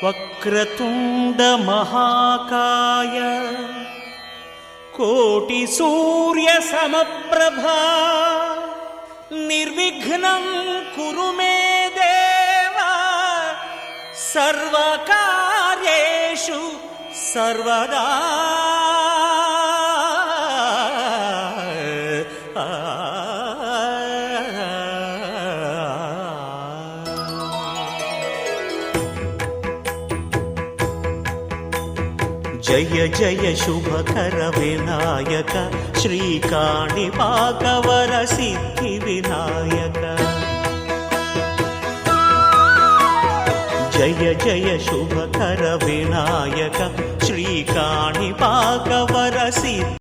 వక్రతుండ మహాకాయ కోటి సూర్య సమప్రభా నిర్విఘ్నం కురు మే దేవ సర్వకార్యేషు సర్వదా. జయ జయ శుభకర వినాయక శ్రీకాణిపాకవర సిద్ధి వినాయక. జయ జయ శుభకర వినాయక శ్రీకాణిపాకవర సిద్ధి